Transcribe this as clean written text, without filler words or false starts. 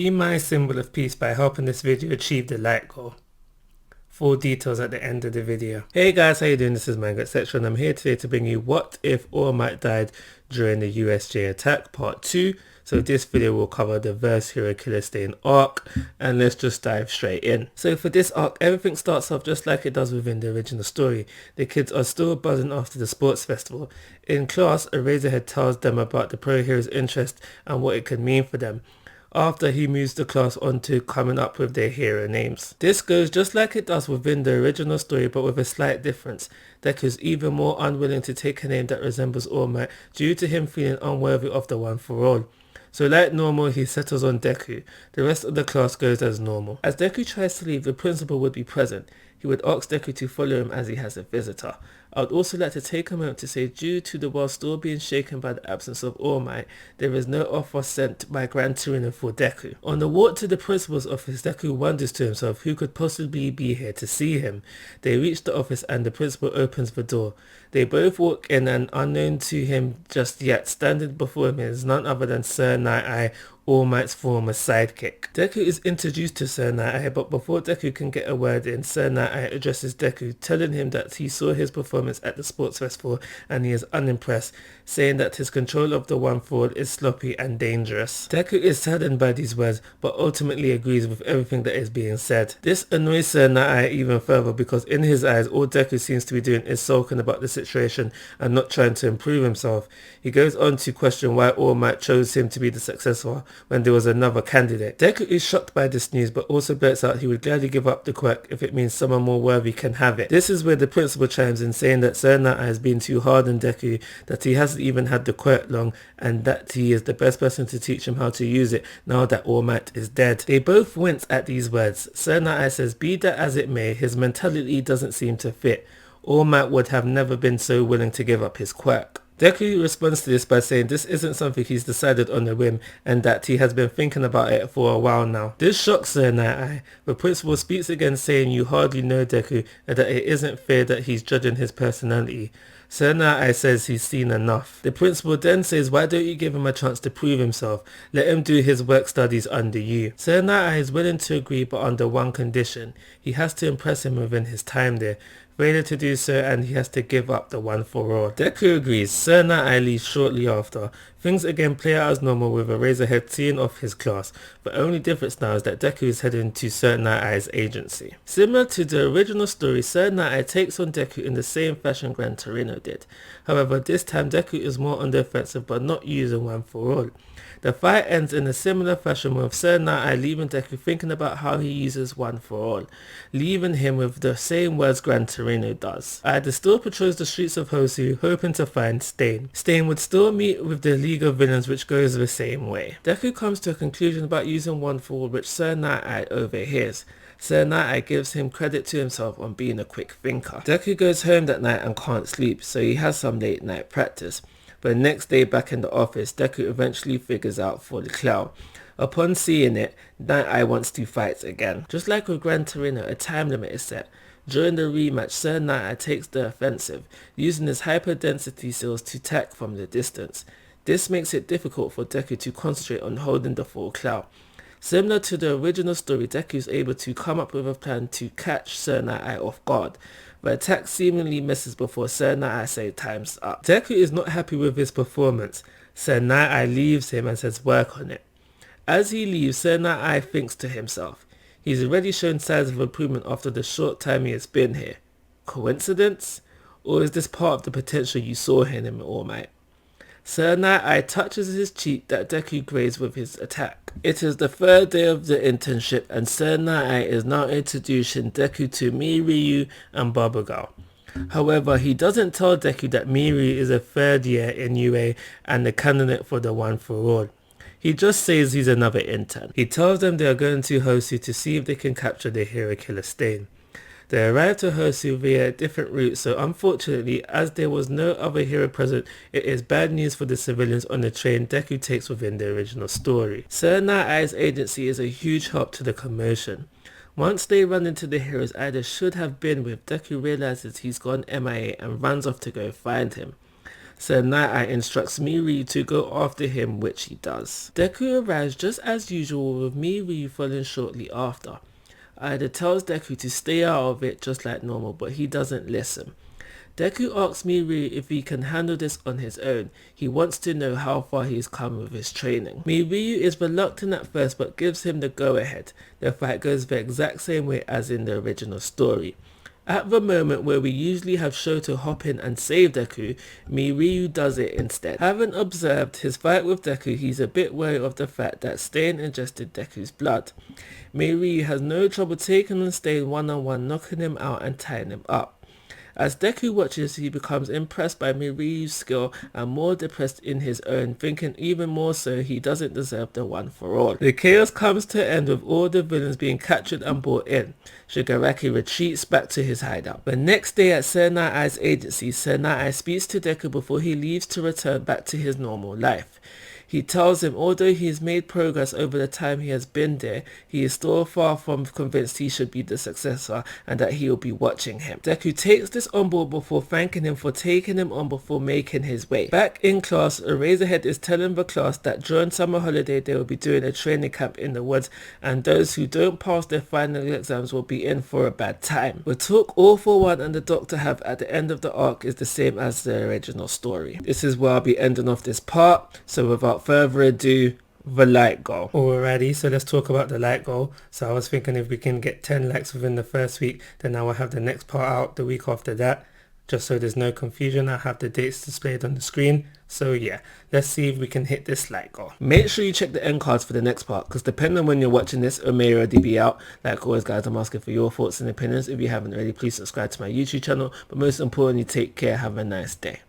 Be my symbol of peace by helping this video achieve the like goal. Full details at the end of the video. Hey guys, how you doing? This is Manga, etc. and I'm here today to bring you What If All Might died during the U.S.J attack part 2. So this video will cover the Verse Hero Killer Stain arc, and let's just dive straight in. So for this arc, everything starts off just like it does within the original story. The kids are still buzzing after the sports festival. In class, Eraserhead tells them about the pro hero's interest and what it could mean for them, after he moves the class on to coming up with their hero names. This goes just like it does within the original story, but with a slight difference. Deku's even more unwilling to take a name that resembles All Might due to him feeling unworthy of the One for All. So like normal, he settles on Deku. The rest of the class goes as normal. As Deku tries to leave, the principal would be present. He would ask Deku to follow him as he has a visitor. I would also like to take a moment to say, due to the world still being shaken by the absence of All Might, there is no offer sent by Gran Torino for Deku. On the walk to the principal's office, Deku wonders to himself who could possibly be here to see him. They reach the office and the principal opens the door. They both walk in, and unknown to him just yet, standing before him is none other than Sir Night-Eye, All Might's former sidekick. Deku is introduced to Sir Night-Eye, but before Deku can get a word in, Sir Night-Eye addresses Deku, telling him that he saw his performance at the sports festival and he is unimpressed, saying that his control of the One for All is sloppy and dangerous. Deku is saddened by these words, but ultimately agrees with everything that is being said. This annoys Sir Night-Eye even further, because in his eyes, all Deku seems to be doing is sulking about the situation and not trying to improve himself. He goes on to question why All Might chose him to be the successor when there was another candidate. Deku is shocked by this news, but also blurts out he would gladly give up the quirk if it means someone more worthy can have it. This is where the principal chimes in, saying that Sir Night-Eye has been too hard on Deku, that he hasn't even had the quirk long, and that he is the best person to teach him how to use it now that All Might is dead. They both wince at these words. Sir Night-Eye says, be that as it may, his mentality doesn't seem to fit. All Might would have never been so willing to give up his quirk. Deku responds to this by saying this isn't something he's decided on a whim, and that he has been thinking about it for a while now. This shocks Sir Night-Eye. The principal speaks again, saying you hardly know Deku and that it isn't fair that he's judging his personality. Sir Night-Eye says he's seen enough. The principal then says, why don't you give him a chance to prove himself? Let him do his work studies under you. Sir Night-Eye is willing to agree, but under one condition. He has to impress him within his time there. Failure to do so, and he has to give up the One for All. Deku agrees. Sir Night-Eye leaves shortly after. Things again play out as normal, with Eraserhead seeing off his class. The only difference now is that Deku is heading to Sir Night-Eye's agency. Similar to the original story, Sir Night-Eye takes on Deku in the same fashion Gran Torino did. However, this time Deku is more on the offensive, but not using One for All. The fight ends in a similar fashion, with Sir Night-Eye leaving Deku thinking about how he uses One for All, leaving him with the same words Gran Torino does. Ida still patrols the streets of Hosu, hoping to find Stain. Stain would still meet with the League of Villains, which goes the same way. Deku comes to a conclusion about using One for All, which Sir Night-Eye overhears. Sir Night-Eye gives him credit to himself on being a quick thinker. Deku goes home that night and can't sleep, so he has some late night practice. But the next day back in the office, Deku eventually figures out for the clown. Upon seeing it, Night-Eye wants to fight again. Just like with Gran Torino, a time limit is set. During the rematch, Sir Night-Eye takes the offensive, using his hyper-density skills to attack from the distance. This makes it difficult for Deku to concentrate on holding the full clown. Similar to the original story, Deku is able to come up with a plan to catch Sir Night-Eye off guard. The attack seemingly misses before Sir Night-Eye says time's up. Deku is not happy with his performance. Sir Night-Eye leaves him and says work on it. As he leaves, Sir Night-Eye thinks to himself, he's already shown signs of improvement after the short time he has been here. Coincidence? Or is this part of the potential you saw in him, All Might? Sir Night-Eye touches his cheek that Deku grazed with his attack. It is the third day of the internship, and Sir Night-Eye is now introducing Deku to Miryu and Babagal. However, he doesn't tell Deku that Miryu is a third year in UA and the candidate for the One for All. He just says he's another intern. He tells them they are going to Hosu to see if they can capture the hero killer Stain. They arrived to Hosu via a different route, so unfortunately, as there was no other hero present, it is bad news for the civilians on the train Deku takes within the original story. Sir Night-Eye's agency is a huge help to the commotion. Once they run into the heroes Ida should have been with, Deku realizes he's gone MIA and runs off to go find him. Senai instructs Miiryu to go after him, which he does. Deku arrives just as usual, with Miiryu following shortly after. Ida tells Deku to stay out of it just like normal, but he doesn't listen. Deku asks Miiryu if he can handle this on his own. He wants to know how far he's come with his training. Miiryu is reluctant at first but gives him the go-ahead. The fight goes the exact same way as in the original story. At the moment where we usually have Shoto hop in and save Deku, Miiryu does it instead. Having observed his fight with Deku, he's a bit wary of the fact that Stain ingested Deku's blood. Miiryu has no trouble taking on Stain one-on-one, knocking him out and tying him up. As Deku watches, he becomes impressed by Miiryu's skill and more depressed in his own, thinking even more so he doesn't deserve the one for all. The chaos comes to an end with all the villains being captured and brought in. Shigaraki retreats back to his hideout. The next day at Senai's agency, Senai speaks to Deku before he leaves to return back to his normal life. He tells him although he has made progress over the time he has been there, he is still far from convinced he should be the successor and that he will be watching him. Deku takes this on board before thanking him for taking him on before making his way. Back in class, Eraserhead is telling the class that during summer holiday they will be doing a training camp in the woods and those who don't pass their final exams will be in for a bad time. The talk All For One and the Doctor have at the end of the arc is the same as the original story. This is where I'll be ending off this part, so without further ado, the like goal. Alrighty, so let's talk about the like goal. So I was thinking if we can get 10 likes within the first week, then I will have the next part out the week after that. Just so there's no confusion, I have the dates displayed on the screen. So yeah, let's see if we can hit this like goal. Make sure you check the end cards for the next part, because depending on when you're watching this, it may already be out. Like always guys, I'm asking for your thoughts and opinions. If you haven't already, please subscribe to my YouTube channel. But most importantly, take care, have a nice day.